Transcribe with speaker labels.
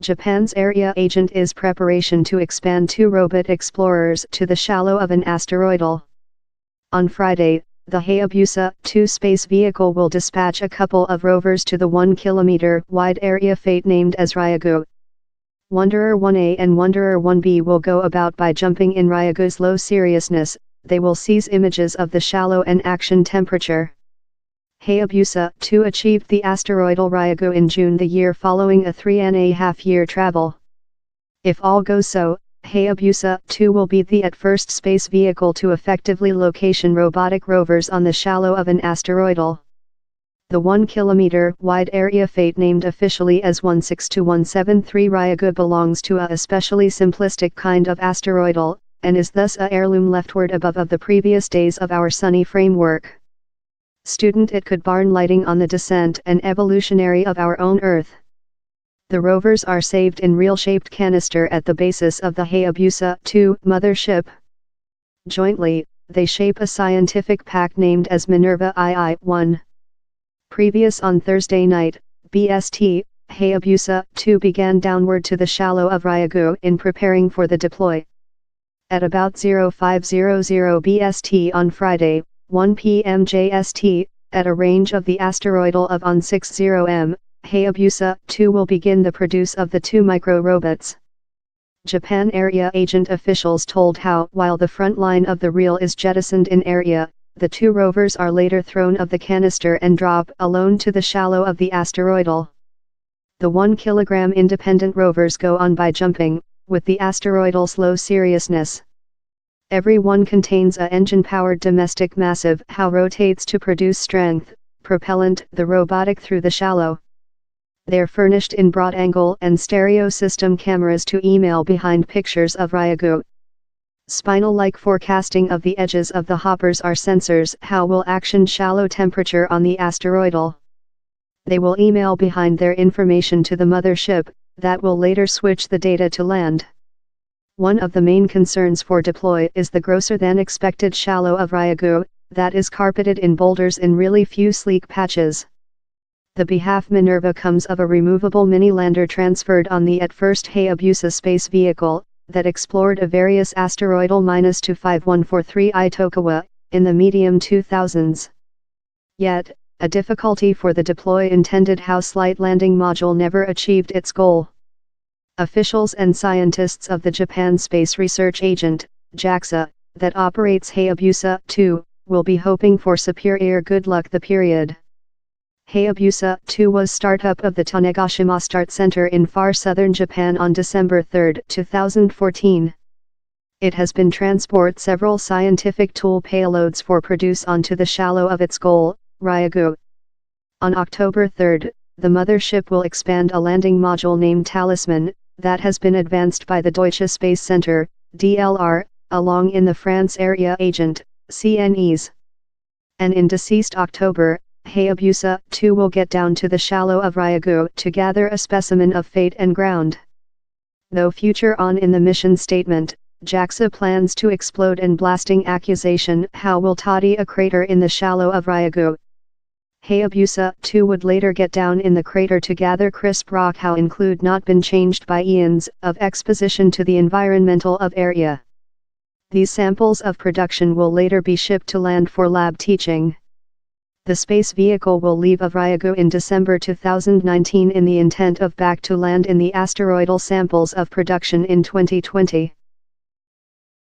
Speaker 1: Japan's area agent is preparation to expand 2 robot explorers to the shallow of an asteroidal. On Friday, the Hayabusa-2 space vehicle will dispatch a couple of rovers to the 1-kilometer-wide area fate named as Ryugu. Wanderer 1A and Wanderer 1B will go about by jumping in Ryugu's low seriousness. They will seize images of the shallow and action temperature. Hayabusa-2 achieved the asteroidal Ryugu in June the year following a 3.5-year travel. If all goes so, Hayabusa-2 will be the first space vehicle to effectively location robotic rovers on the shallow of an asteroidal. The 1-kilometer-wide area fate named officially as 162-173 Ryugu belongs to a especially simplistic kind of asteroidal, and is thus a heirloom leftward above of the previous days of our sunny framework. Student it could barn lighting on the descent and evolutionary of our own Earth. The rovers are saved in real-shaped canister at the basis of the Hayabusa-2 mothership. Jointly, they shape a scientific pack named as Minerva II-1. Previous on Thursday night, BST, Hayabusa-2 began downward to the shallow of Ryugu in preparing for the deploy. At about 0500 BST on Friday, 1 p.m. JST, at a range of the asteroidal of on 60 m, Hayabusa-2 will begin the produce of the 2 micro-robots. Japan area agent officials told how, while the front line of the reel is jettisoned in area, the 2 rovers are later thrown of the canister and drop alone to the shallow of the asteroidal. The 1 kilogram independent rovers go on by jumping, with the asteroidal's low seriousness. Every one contains a engine-powered domestic massive how rotates to produce strength, propellant the robotic through the shallow. They're furnished in broad angle and stereo system cameras to email behind pictures of Ryugu. Spinal-like forecasting of the edges of the hoppers are sensors how will action shallow temperature on the asteroidal. They will email behind their information to the mothership, that will later switch the data to land. One of the main concerns for deploy is the grosser than expected shallow of Ryugu, that is carpeted in boulders in really few sleek patches. The behalf Minerva comes of a removable mini-lander transferred on the at first Hayabusa space vehicle, that explored a various asteroidal -25143 Itokawa, in the medium 2000s. Yet, a difficulty for the deploy intended house light landing module never achieved its goal. Officials and scientists of the Japan Space Research Agent, JAXA, that operates Hayabusa-2, will be hoping for superior good luck the period. Hayabusa-2 was startup of the Tanegashima Start Center in far southern Japan on December 3, 2014. It has been transport several scientific tool payloads for produce onto the shallow of its goal, Ryugu. On October 3, the mothership will expand a landing module named Talisman, that has been advanced by the Deutsche Space Center, DLR, along in the France Area Agent, CNEs. And in deceased October, Hayabusa-2 will get down to the shallow of Ryugu to gather a specimen of fate and ground. Though future on in the mission statement, JAXA plans to explode and blasting accusation how will toddy a crater in the shallow of Ryugu. Hayabusa-2 would later get down in the crater to gather crisp rock how include not been changed by eons of exposition to the environmental of area. These samples of production will later be shipped to land for lab teaching. The space vehicle will leave of Ryugu in December 2019 in the intent of back to land in the asteroidal samples of production in 2020.